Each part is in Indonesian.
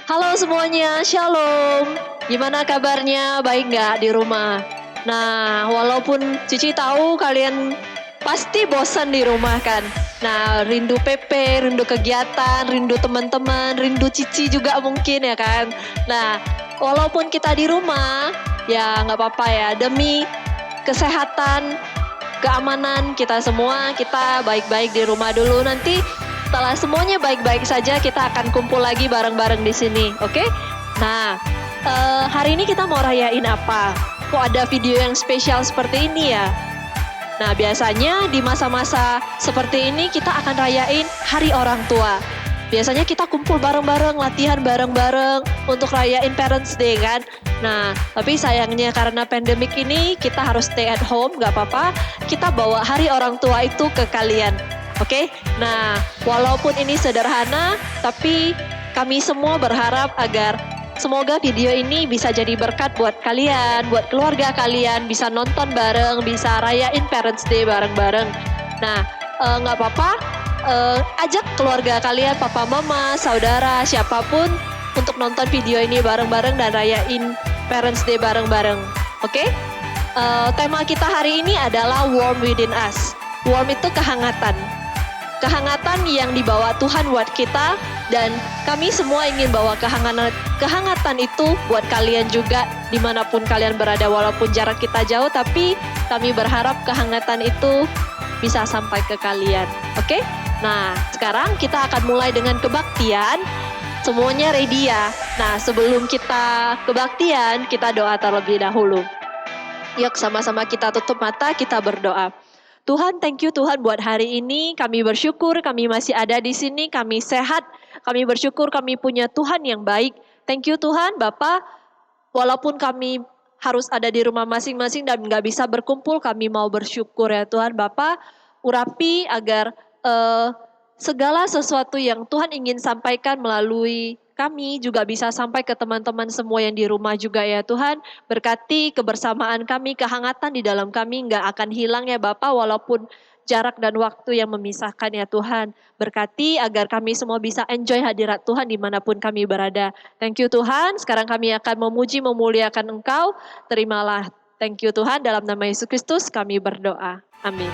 Halo semuanya, Shalom. Gimana kabarnya? Baik nggak di rumah? Nah, walaupun Cici tahu kalian pasti bosan di rumah kan. Nah, rindu PP, rindu kegiatan, rindu teman-teman, rindu Cici juga mungkin ya kan. Nah, walaupun kita di rumah, ya nggak apa-apa ya. Demi kesehatan, keamanan kita semua, kita baik-baik di rumah dulu. Nanti setelah semuanya baik-baik saja, kita akan kumpul lagi bareng-bareng di sini, oke? Nah, hari ini kita mau rayain apa? Kok ada video yang spesial seperti ini ya? Nah, biasanya di masa-masa seperti ini kita akan rayain Hari Orang Tua. Biasanya kita kumpul bareng-bareng, latihan bareng-bareng untuk rayain Parents Day kan. Nah, tapi sayangnya karena pandemik ini kita harus stay at home, gak apa-apa. Kita bawa Hari Orang Tua itu ke kalian. Oke, nah walaupun ini sederhana, tapi kami semua berharap agar semoga video ini bisa jadi berkat buat kalian, buat keluarga kalian, bisa nonton bareng, bisa rayain Parents Day bareng-bareng. Nah, nggak apa-apa, ajak keluarga kalian, papa, mama, saudara, siapapun untuk nonton video ini bareng-bareng dan rayain Parents Day bareng-bareng. Oke? Tema kita hari ini adalah Warm Within Us. Warm itu kehangatan. Kehangatan yang dibawa Tuhan buat kita, dan kami semua ingin bawa kehangatan itu buat kalian juga dimanapun kalian berada, walaupun jarak kita jauh, tapi kami berharap kehangatan itu bisa sampai ke kalian. Oke? Nah, sekarang kita akan mulai dengan kebaktian. Semuanya ready ya? Nah, sebelum kita kebaktian, kita doa terlebih dahulu. Yuk sama-sama kita tutup mata, kita berdoa. Tuhan, thank you Tuhan buat hari ini. Kami bersyukur kami masih ada di sini, kami sehat. Kami bersyukur kami punya Tuhan yang baik. Thank you Tuhan, Bapa. Walaupun kami harus ada di rumah masing-masing dan nggak bisa berkumpul, kami mau bersyukur ya Tuhan. Bapa, urapi agar segala sesuatu yang Tuhan ingin sampaikan melalui kami juga bisa sampai ke teman-teman semua yang di rumah juga ya Tuhan. Berkati kebersamaan kami, kehangatan di dalam kami nggak akan hilang ya Bapak, walaupun jarak dan waktu yang memisahkan ya Tuhan. Berkati agar kami semua bisa enjoy hadirat Tuhan dimanapun kami berada. Thank you Tuhan, sekarang kami akan memuji memuliakan Engkau. Terimalah. Thank you Tuhan, dalam nama Yesus Kristus kami berdoa. Amin.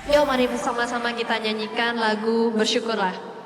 Yuk mari bersama-sama kita nyanyikan lagu Bersyukurlah.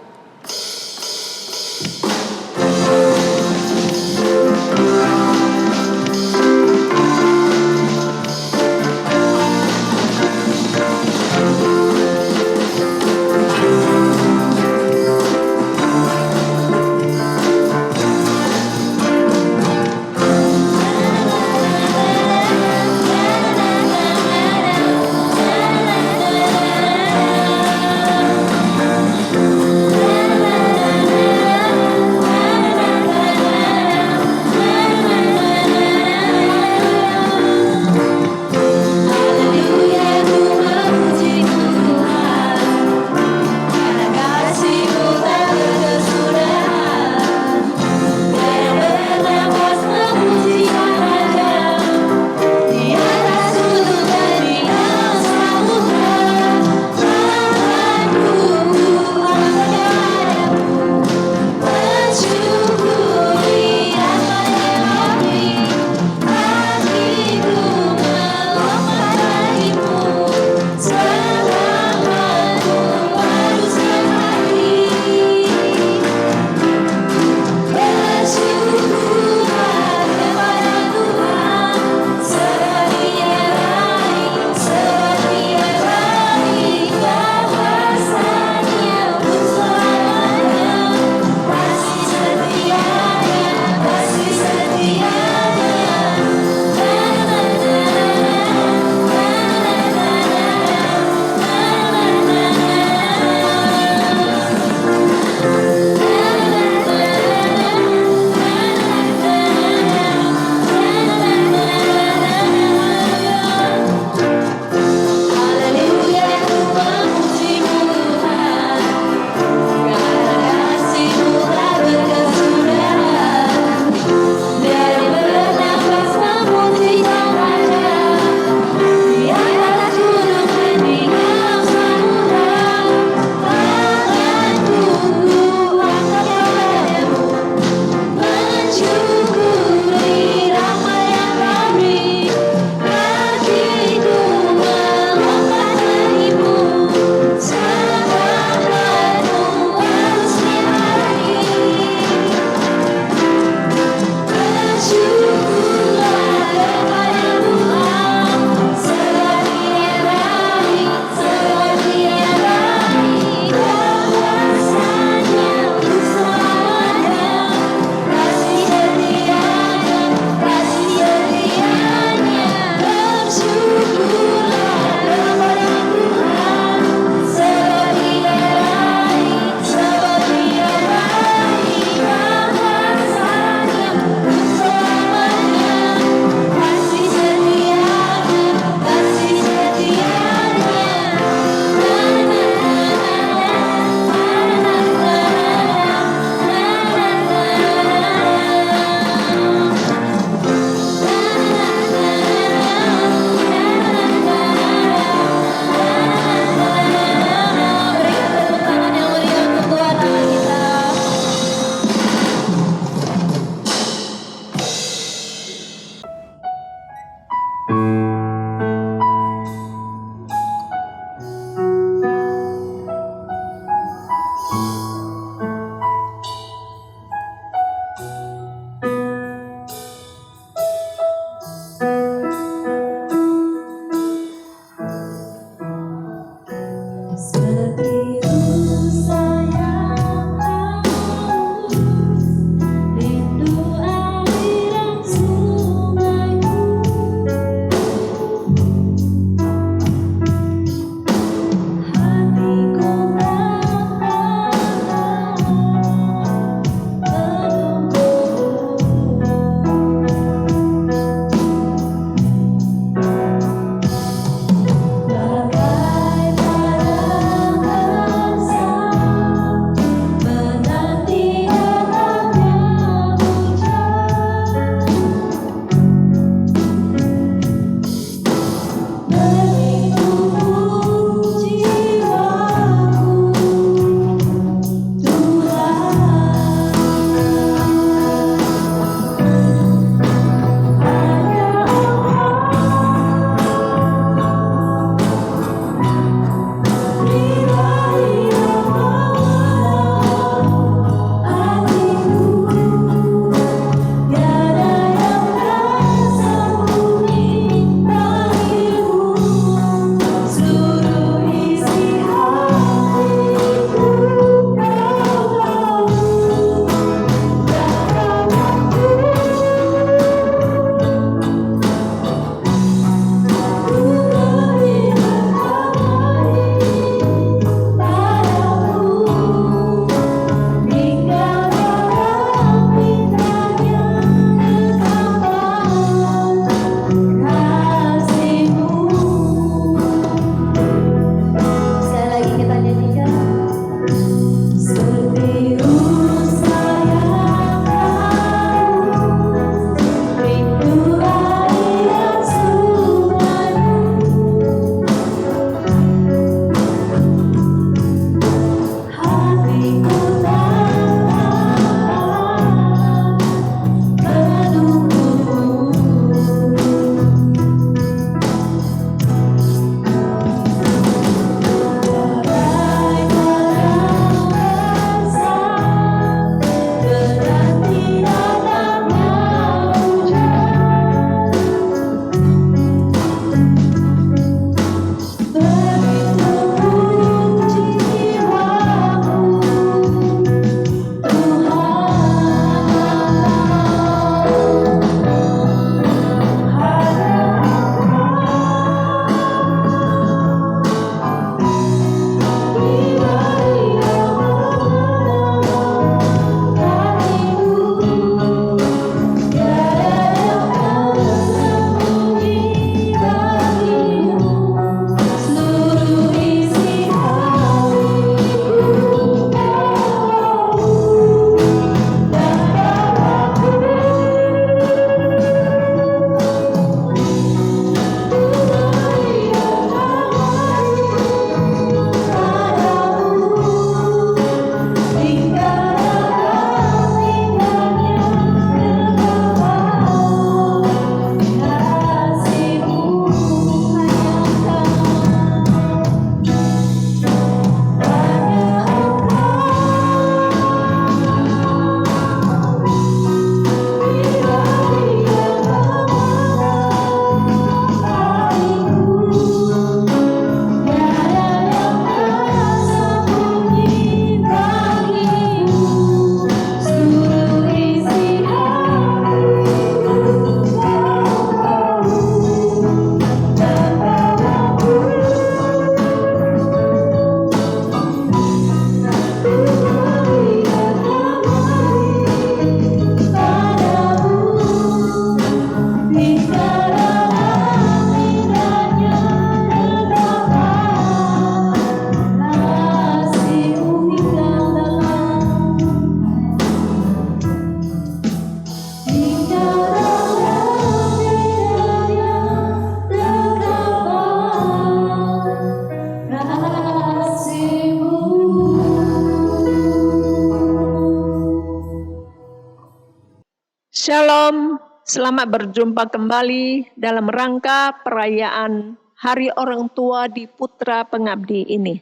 Shalom, selamat berjumpa kembali dalam rangka perayaan Hari Orang Tua di Putra Pengabdi ini.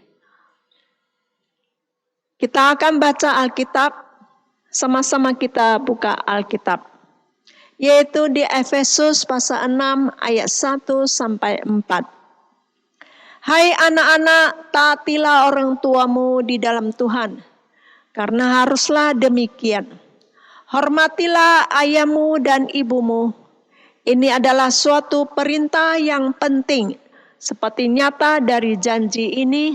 Kita akan baca Alkitab, sama-sama kita buka Alkitab, yaitu di Efesus pasal 6 ayat 1 sampai 4. Hai anak-anak, taatilah orang tuamu di dalam Tuhan, karena haruslah demikian. Hormatilah ayahmu dan ibumu. Ini adalah suatu perintah yang penting, seperti nyata dari janji ini,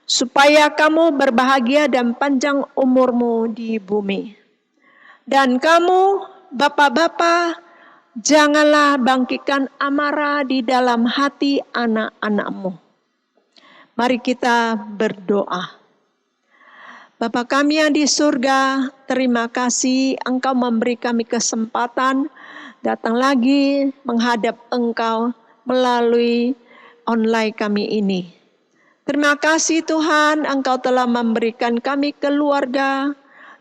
supaya kamu berbahagia dan panjang umurmu di bumi. Dan kamu, bapak-bapak, janganlah bangkitkan amarah di dalam hati anak-anakmu. Mari kita berdoa. Bapa kami yang di surga, terima kasih Engkau memberi kami kesempatan datang lagi menghadap Engkau melalui online kami ini. Terima kasih Tuhan, Engkau telah memberikan kami keluarga,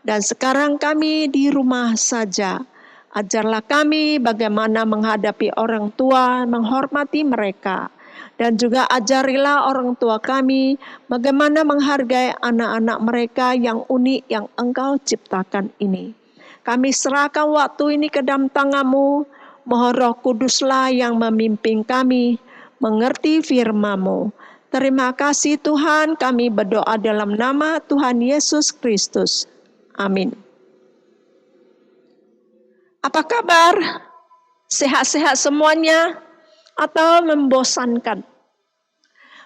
dan sekarang kami di rumah saja. Ajarlah kami bagaimana menghadapi orang tua, menghormati mereka. Dan juga ajarilah orang tua kami bagaimana menghargai anak-anak mereka yang unik yang Engkau ciptakan ini. Kami serahkan waktu ini ke dalam tangan-Mu. Mohon Roh Kuduslah yang memimpin kami mengerti firman-Mu. Terima kasih Tuhan, kami berdoa dalam nama Tuhan Yesus Kristus. Amin. Apa kabar? Sehat-sehat semuanya atau membosankan?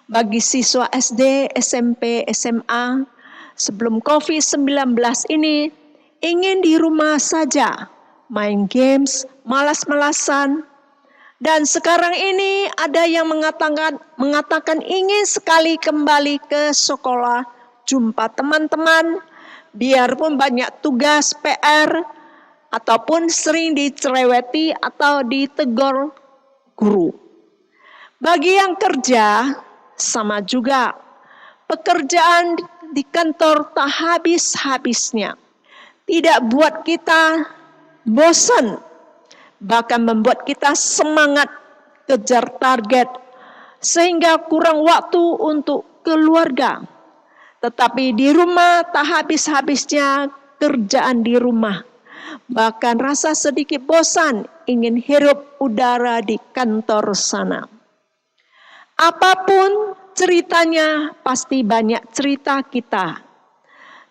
Bagi siswa SD, SMP, SMA, sebelum COVID-19 ini, ingin di rumah saja, main games, malas-malasan. Dan sekarang ini ada yang mengatakan ingin sekali kembali ke sekolah, jumpa teman-teman, biarpun banyak tugas PR, ataupun sering dicereweti atau ditegur guru. Bagi yang kerja, sama juga. Pekerjaan di kantor tak habis-habisnya. Tidak buat kita bosan, bahkan membuat kita semangat kejar target, sehingga kurang waktu untuk keluarga. Tetapi di rumah tak habis-habisnya kerjaan di rumah. Bahkan rasa sedikit bosan ingin hirup udara di kantor sana. Apapun ceritanya, pasti banyak cerita kita.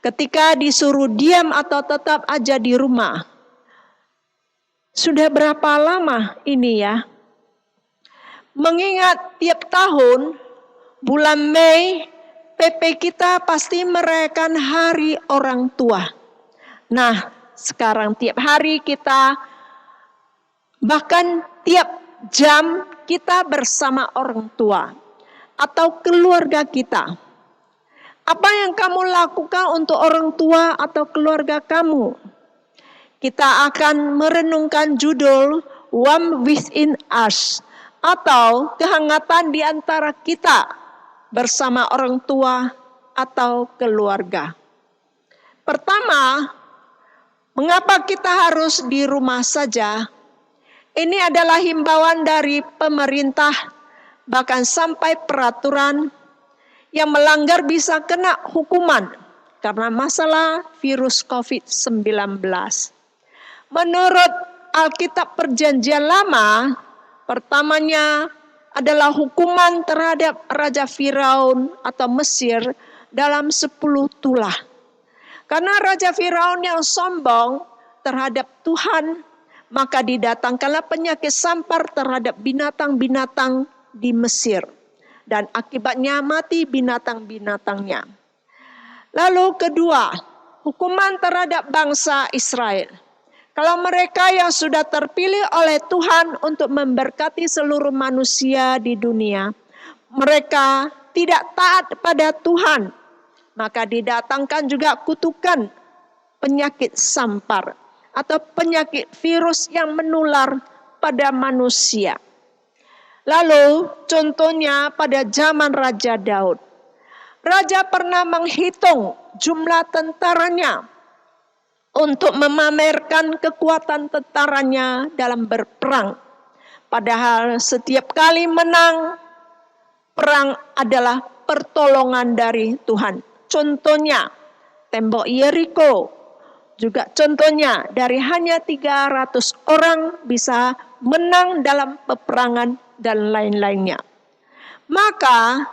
Ketika disuruh diam atau tetap aja di rumah. Sudah berapa lama ini ya? Mengingat tiap tahun, bulan Mei, PP kita pasti merayakan Hari Orang Tua. Nah, sekarang tiap hari kita, bahkan tiap jam kita bersama orang tua atau keluarga kita. Apa yang kamu lakukan untuk orang tua atau keluarga kamu? Kita akan merenungkan judul Warmth Within Us atau kehangatan di antara kita bersama orang tua atau keluarga. Pertama, mengapa kita harus di rumah saja? Ini adalah himbauan dari pemerintah, bahkan sampai peraturan yang melanggar bisa kena hukuman karena masalah virus COVID-19. Menurut Alkitab Perjanjian Lama, pertamanya adalah hukuman terhadap Raja Firaun atau Mesir dalam 10 tulah. Karena Raja Firaun yang sombong terhadap Tuhan, maka didatangkanlah penyakit sampar terhadap binatang-binatang di Mesir. Dan akibatnya mati binatang-binatangnya. Lalu kedua, hukuman terhadap bangsa Israel. Kalau mereka yang sudah terpilih oleh Tuhan untuk memberkati seluruh manusia di dunia, mereka tidak taat pada Tuhan, maka didatangkan juga kutukan penyakit sampar atau penyakit virus yang menular pada manusia. Lalu contohnya pada zaman Raja Daud. Raja pernah menghitung jumlah tentaranya untuk memamerkan kekuatan tentaranya dalam berperang. Padahal setiap kali menang, perang adalah pertolongan dari Tuhan. Contohnya tembok Yeriko. Juga contohnya dari hanya 300 orang bisa menang dalam peperangan dan lain-lainnya. Maka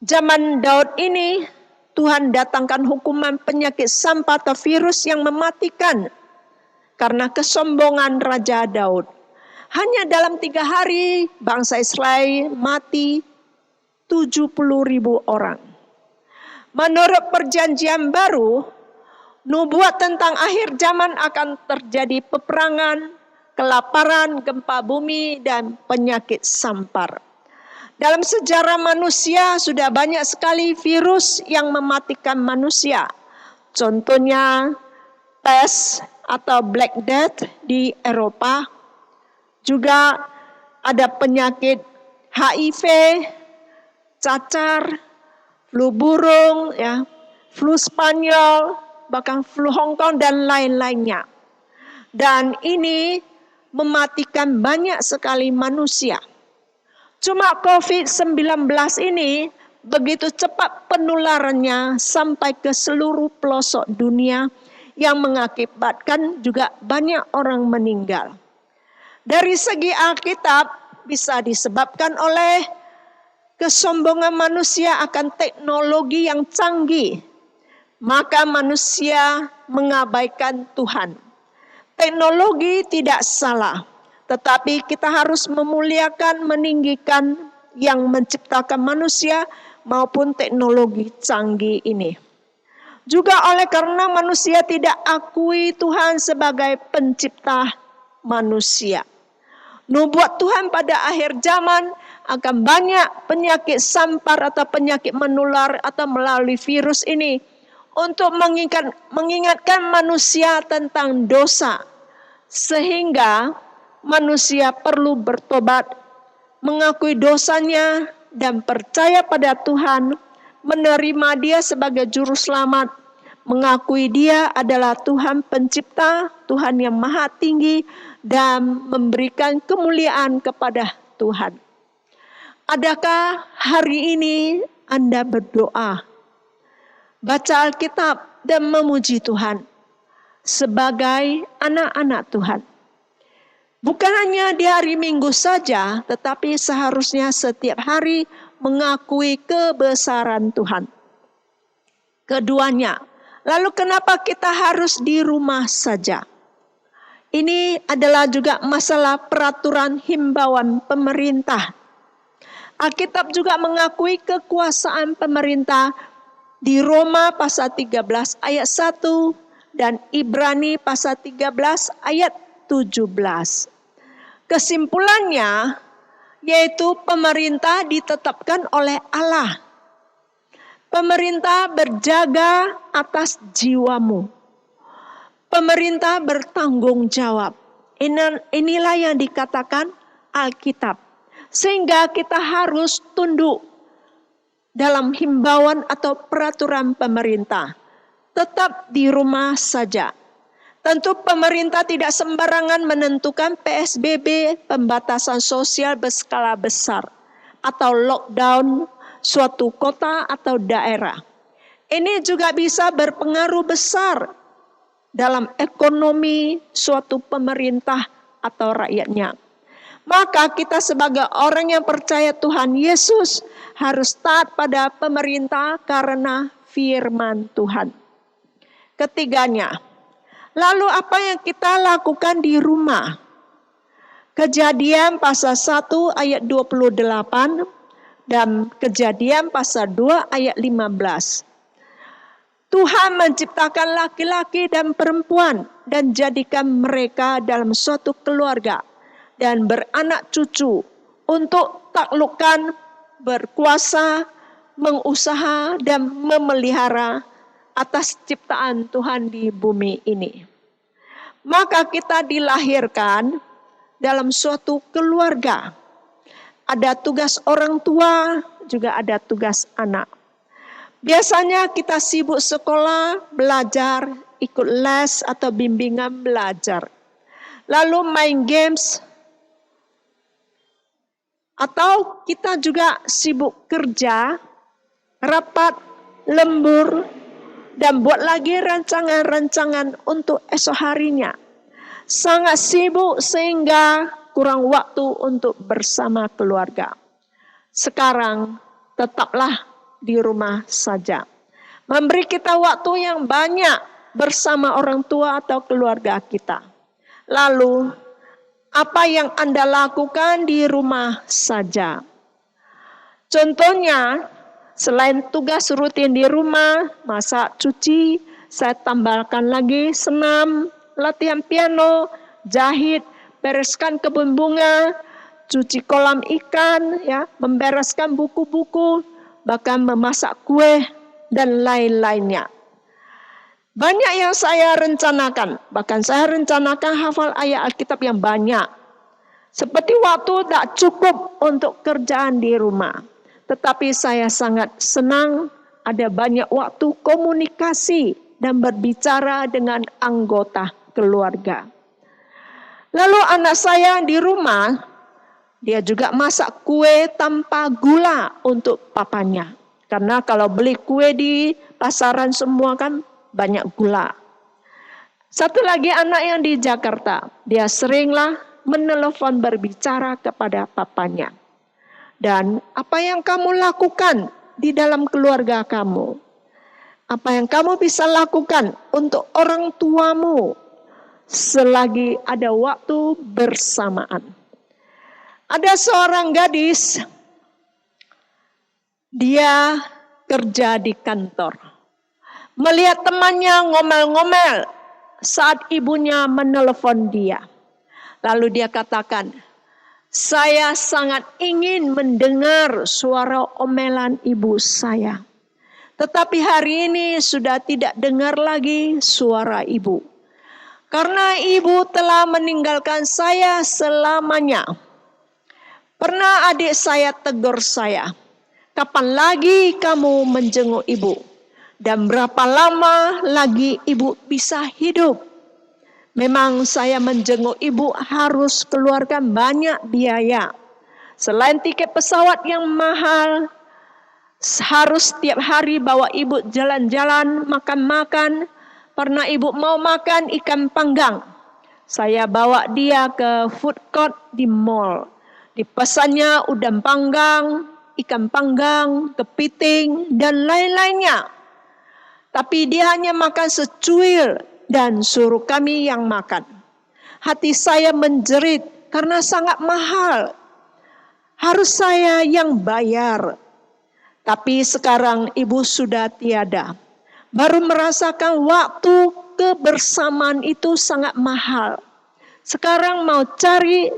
Zaman Daud ini Tuhan datangkan hukuman penyakit sampah atau virus yang mematikan karena kesombongan Raja Daud. Hanya dalam 3 hari bangsa Israel mati 70.000 orang. Menurut perjanjian baru, nubuat tentang akhir zaman akan terjadi peperangan, kelaparan, gempa bumi, dan penyakit sampar. Dalam sejarah manusia sudah banyak sekali virus yang mematikan manusia. Contohnya pest atau Black Death di Eropa. Juga ada penyakit HIV, cacar, flu burung, ya, flu Spanyol, bahkan flu Hong Kong dan lain-lainnya. Dan ini mematikan banyak sekali manusia. Cuma COVID-19 ini begitu cepat penularannya sampai ke seluruh pelosok dunia yang mengakibatkan juga banyak orang meninggal. Dari segi Alkitab bisa disebabkan oleh kesombongan manusia akan teknologi yang canggih. Maka manusia mengabaikan Tuhan. Teknologi tidak salah, tetapi kita harus memuliakan, meninggikan yang menciptakan manusia maupun teknologi canggih ini. Juga oleh karena manusia tidak akui Tuhan sebagai pencipta manusia. Nubuat Tuhan pada akhir zaman akan banyak penyakit sampar atau penyakit menular atau melalui virus ini untuk mengingatkan manusia tentang dosa. Sehingga manusia perlu bertobat, mengakui dosanya dan percaya pada Tuhan, menerima Dia sebagai juru selamat, mengakui Dia adalah Tuhan pencipta, Tuhan yang maha tinggi, dan memberikan kemuliaan kepada Tuhan. Adakah hari ini Anda berdoa, baca Alkitab dan memuji Tuhan sebagai anak-anak Tuhan? Bukan hanya di hari Minggu saja, tetapi seharusnya setiap hari mengakui kebesaran Tuhan. Keduanya, lalu kenapa kita harus di rumah saja? Ini adalah juga masalah peraturan himbauan pemerintah. Alkitab juga mengakui kekuasaan pemerintah di Roma pasal 13 ayat 1 dan Ibrani pasal 13 ayat 17. Kesimpulannya yaitu pemerintah ditetapkan oleh Allah. Pemerintah berjaga atas jiwamu. Pemerintah bertanggung jawab. Inilah yang dikatakan Alkitab. Sehingga kita harus tunduk dalam himbauan atau peraturan pemerintah. Tetap di rumah saja. Tentu pemerintah tidak sembarangan menentukan PSBB, pembatasan sosial berskala besar, atau lockdown suatu kota atau daerah. Ini juga bisa berpengaruh besar dalam ekonomi suatu pemerintah atau rakyatnya. Maka kita sebagai orang yang percaya Tuhan Yesus harus taat pada pemerintah karena firman Tuhan. Ketiganya, lalu apa yang kita lakukan di rumah? Kejadian pasal 1 ayat 28 dan Kejadian pasal 2 ayat 15. Tuhan menciptakan laki-laki dan perempuan dan jadikan mereka dalam suatu keluarga dan beranak cucu untuk taklukkan, berkuasa, mengusaha dan memelihara atas ciptaan Tuhan di bumi ini. Maka kita dilahirkan dalam suatu keluarga. Ada tugas orang tua, juga ada tugas anak. Biasanya kita sibuk sekolah, belajar, ikut les atau bimbingan belajar. Lalu main games. Atau kita juga sibuk kerja, rapat, lembur, dan buat lagi rancangan-rancangan untuk esok harinya. Sangat sibuk sehingga kurang waktu untuk bersama keluarga. Sekarang tetaplah di rumah saja. Memberi kita waktu yang banyak bersama orang tua atau keluarga kita. Lalu, apa yang Anda lakukan di rumah saja? Contohnya, selain tugas rutin di rumah, masak, cuci, saya tambahkan lagi senam, latihan piano, jahit, bereskan kebun bunga, cuci kolam ikan, ya, membereskan buku-buku, bahkan memasak kue, dan lain-lainnya. Banyak yang saya rencanakan, bahkan saya rencanakan hafal ayat Alkitab yang banyak. Seperti waktu tak cukup untuk kerjaan di rumah. Tetapi saya sangat senang ada banyak waktu komunikasi dan berbicara dengan anggota keluarga. Lalu anak saya di rumah, dia juga masak kue tanpa gula untuk papanya. Karena kalau beli kue di pasaran semua kan banyak gula. Satu lagi anak yang di Jakarta, dia seringlah menelepon berbicara kepada papanya. Dan apa yang kamu lakukan di dalam keluarga kamu? Apa yang kamu bisa lakukan untuk orang tuamu selagi ada waktu bersamaan? Ada seorang gadis, dia kerja di kantor. Melihat temannya ngomel-ngomel saat ibunya menelepon dia. Lalu dia katakan, saya sangat ingin mendengar suara omelan ibu saya. Tetapi hari ini sudah tidak dengar lagi suara ibu. Karena ibu telah meninggalkan saya selamanya. Pernah adik saya tegur saya, kapan lagi kamu menjenguk ibu? Dan berapa lama lagi ibu bisa hidup? Memang saya menjenguk ibu harus keluarkan banyak biaya. Selain tiket pesawat yang mahal, harus setiap hari bawa ibu jalan-jalan, makan-makan. Pernah ibu mau makan ikan panggang. Saya bawa dia ke food court di mall. Dipesannya udang panggang, ikan panggang, kepiting, dan lain-lainnya. Tapi dia hanya makan secuil dan suruh kami yang makan. Hati saya menjerit karena sangat mahal. Harus saya yang bayar. Tapi sekarang ibu sudah tiada. Baru merasakan waktu kebersamaan itu sangat mahal. Sekarang mau cari,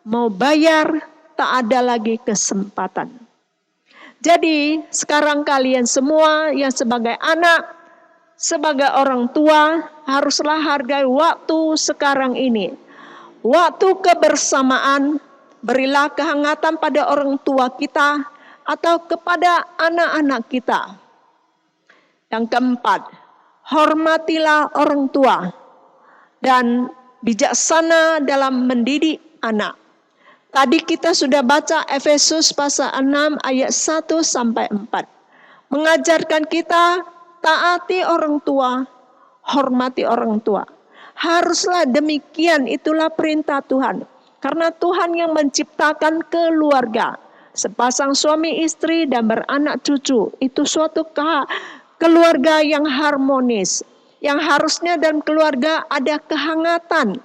mau bayar, tak ada lagi kesempatan. Jadi sekarang kalian semua yang sebagai anak, sebagai orang tua, haruslah hargai waktu sekarang ini. Waktu kebersamaan, berilah kehangatan pada orang tua kita atau kepada anak-anak kita. Yang keempat, hormatilah orang tua dan bijaksana dalam mendidik anak. Tadi kita sudah baca Efesus pasal 6 ayat 1 sampai 4. Mengajarkan kita taati orang tua, hormati orang tua. Haruslah demikian, itulah perintah Tuhan. Karena Tuhan yang menciptakan keluarga. Sepasang suami istri dan beranak cucu. Itu suatu keluarga yang harmonis. Yang harusnya dalam keluarga ada kehangatan.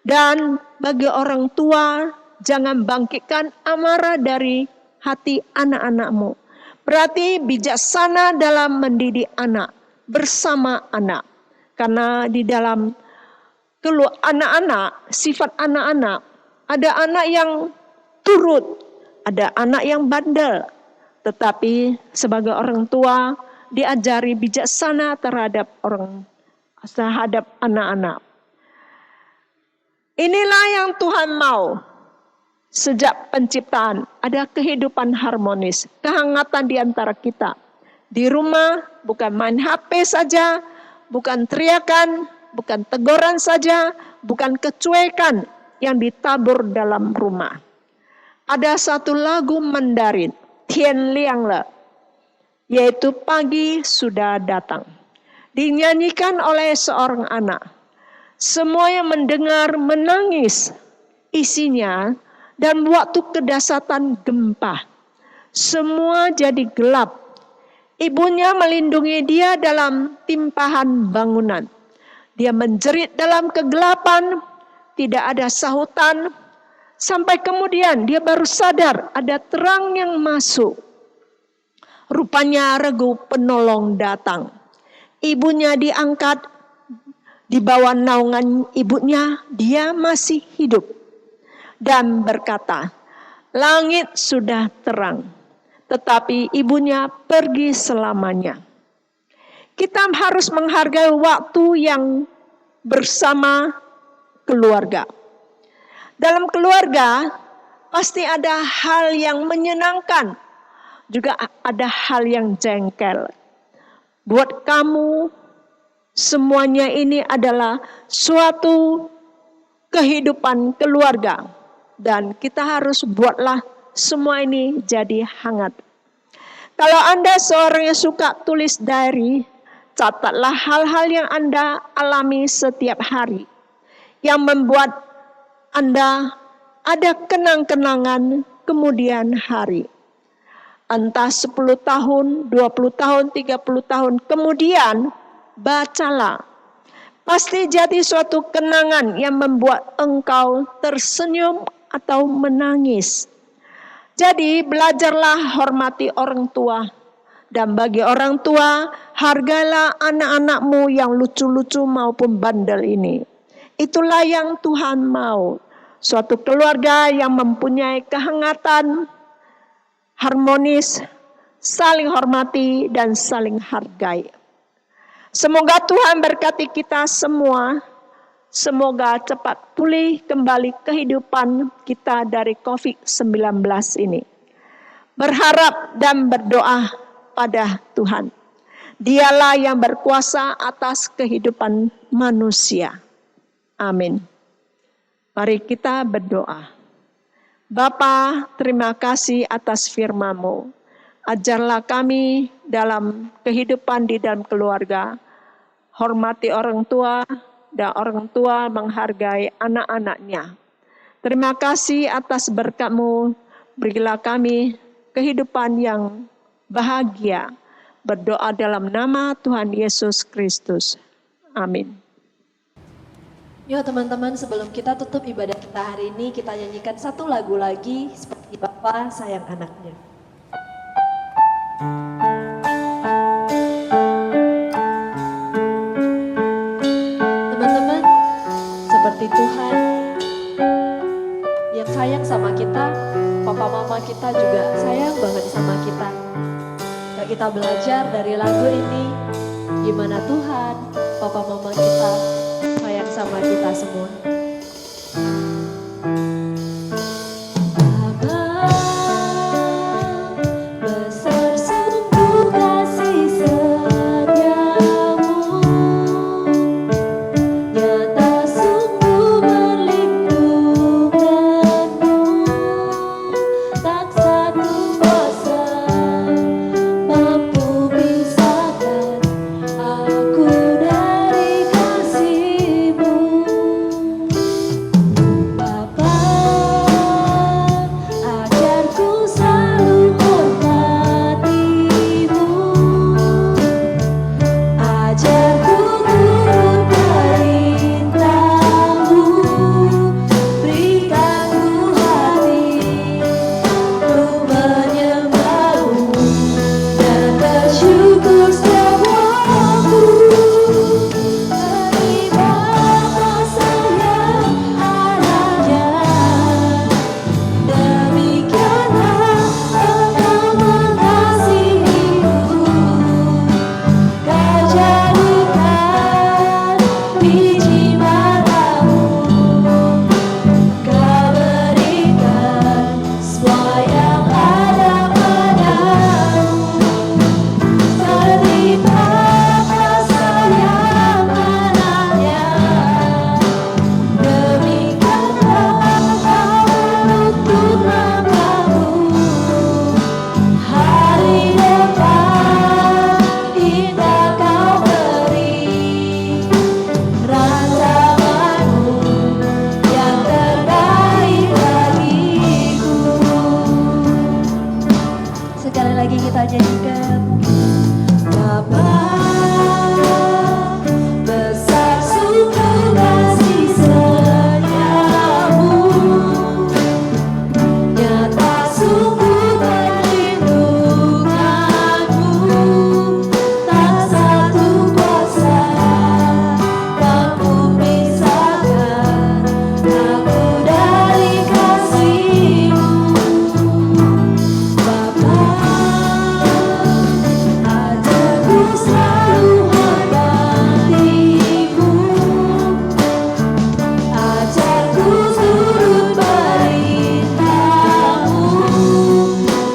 Dan bagi orang tua, jangan bangkitkan amarah dari hati anak-anakmu. Berarti bijaksana dalam mendidik anak, bersama anak. Karena di dalam anak-anak, sifat anak-anak, ada anak yang turut, ada anak yang bandel. Tetapi sebagai orang tua, diajari bijaksana terhadap anak-anak. Inilah yang Tuhan mau. Sejak penciptaan ada kehidupan harmonis, kehangatan di antara kita. Di rumah bukan main HP saja, bukan teriakan, bukan teguran saja, bukan kecuekan yang ditabur dalam rumah. Ada satu lagu Mandarin, Tian Liang Le, yaitu pagi sudah datang. Dinyanyikan oleh seorang anak. Semua yang mendengar menangis. Isinya, dan waktu kedahsyatan gempa, semua jadi gelap Ibunya melindungi dia dalam timpahan bangunan. Dia menjerit dalam kegelapan, tidak ada sahutan. Sampai kemudian dia baru sadar ada terang yang masuk. Rupanya regu penolong datang. Ibunya diangkat, di bawah naungan ibunya dia masih hidup. Dan berkata, langit sudah terang, tetapi ibunya pergi selamanya. Kita harus menghargai waktu yang bersama keluarga. Dalam keluarga pasti ada hal yang menyenangkan, juga ada hal yang jengkel. Buat kamu, semuanya ini adalah suatu kehidupan keluarga. Dan kita harus buatlah semua ini jadi hangat. Kalau Anda seorang yang suka tulis diary, catatlah hal-hal yang Anda alami setiap hari. Yang membuat Anda ada kenang-kenangan kemudian hari. Entah 10 tahun, 20 tahun, 30 tahun kemudian, bacalah. Pasti jadi suatu kenangan yang membuat engkau tersenyum atau menangis. Jadi belajarlah hormati orang tua. Dan bagi orang tua, hargailah anak-anakmu yang lucu-lucu maupun bandel ini. Itulah yang Tuhan mau. Suatu keluarga yang mempunyai kehangatan, harmonis, saling hormati, dan saling hargai. Semoga Tuhan berkati kita semua. Semoga cepat pulih kembali kehidupan kita dari COVID-19 ini. Berharap dan berdoa pada Tuhan. Dialah yang berkuasa atas kehidupan manusia. Amin. Mari kita berdoa. Bapa, terima kasih atas firman-Mu. Ajarlah kami dalam kehidupan di dalam keluarga. Hormati orang tua dan orang tua menghargai anak-anaknya. Terima kasih atas berkat-Mu. Berilah kami kehidupan yang bahagia. Berdoa dalam nama Tuhan Yesus Kristus. Amin. Yuk teman-teman, sebelum kita tutup ibadah kita hari ini, kita nyanyikan satu lagu lagi, Seperti Bapa Sayang Anaknya. Teman-teman, seperti Tuhan yang sayang sama kita, papa mama kita juga sayang banget sama kita. Yuk kita belajar dari lagu ini, gimana Tuhan, papa mama kita sayang sama kita semua. Sekali lagi kita nyanyikan. Bapa, besar sungguh kasih setiamu, nyata sungguh perlindunganmu, tak satu kuasa mampu pisahkan aku dari kasih-Mu. Bapa, ajarku selalu hormati-Mu, ajarku turut perintah-Mu,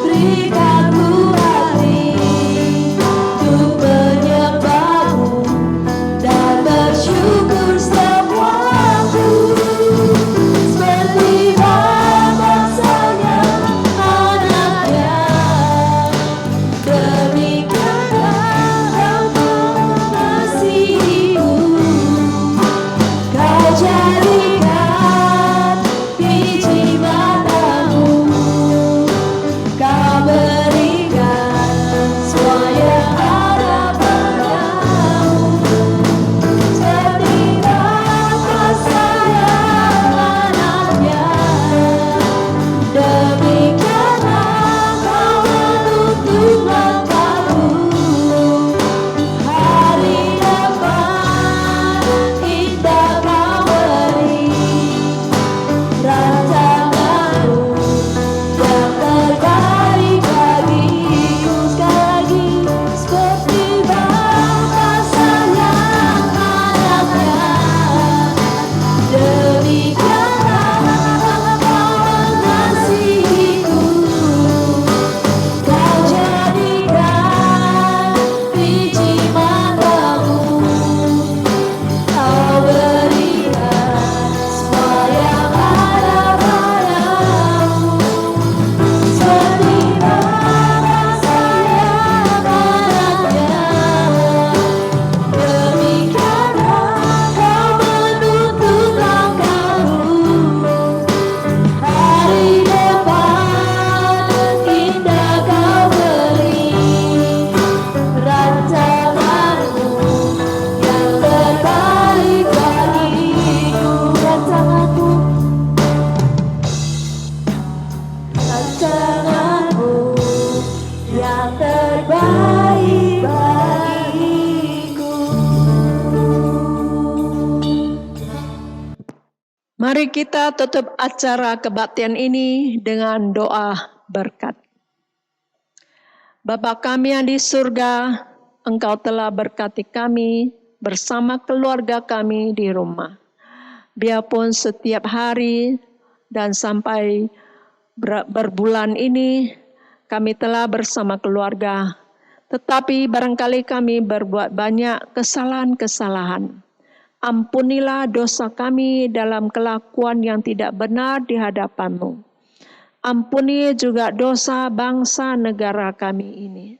berikanku hati untuk menyembah-Mu dan bersyukur setiap waktu, seperti Bapa sayang anaknya, demikianlah Engkau mengasihiku. Kau jadikan biji matamu, Kau berikan semua yang ada padamu. Seperti Bapa sayang anaknya, demikianlah Kau menuntun langkahku. Hari depan indah Kau beri, rancangan-Mu yang terbaik bagiku. Sekali lagi, seperti Bapa sayang anaknya, demikianlah Kau mengasihiku. Kau jadikan biji matamu, Kau berikan semua yang ada padamu. Seperti Bapa sayang anaknya, demikianlah Kau menuntun langkahku. Hari depan indah Kau beri, rancangan-Mu yang terbaik bagiku. Rancangan-Mu yang terbaik bagiku. Mari kita tutup acara kebaktian ini dengan doa berkat. Bapa kami yang di surga, Engkau telah berkati kami bersama keluarga kami di rumah. Biarpun setiap hari dan sampai berbulan ini kami telah bersama keluarga, tetapi barangkali kami berbuat banyak kesalahan-kesalahan. Ampunilah dosa kami dalam kelakuan yang tidak benar di hadapan-Mu. Ampuni juga dosa bangsa negara kami ini.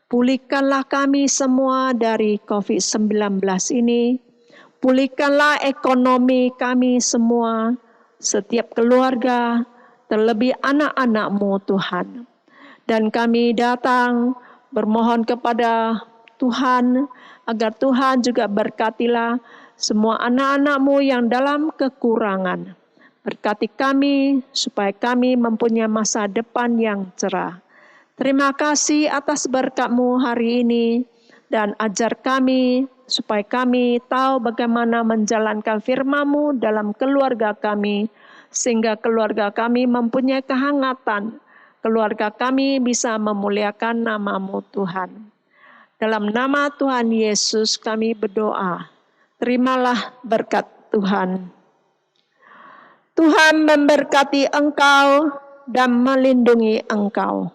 Pulihkanlah kami semua dari COVID-19 ini. Pulihkanlah ekonomi kami semua, setiap keluarga, terlebih anak-anak-Mu Tuhan. Dan kami datang bermohon kepada Tuhan, agar Tuhan juga berkatilah semua anak-anak-Mu yang dalam kekurangan. Berkati kami supaya kami mempunyai masa depan yang cerah. Terima kasih atas berkat-Mu hari ini, dan ajar kami supaya kami tahu bagaimana menjalankan firman-Mu dalam keluarga kami, sehingga keluarga kami mempunyai kehangatan, keluarga kami bisa memuliakan nama-Mu Tuhan. Dalam nama Tuhan Yesus kami berdoa. Terimalah berkat Tuhan. Tuhan memberkati engkau dan melindungi engkau.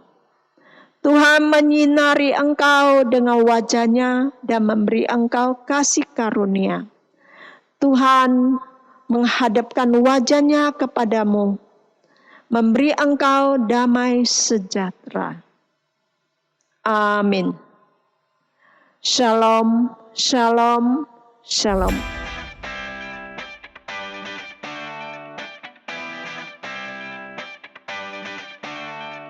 Tuhan menyinari engkau dengan wajah-Nya dan memberi engkau kasih karunia. Tuhan menghadapkan wajah-Nya kepadamu, memberi engkau damai sejahtera. Amin. Shalom, shalom, shalom.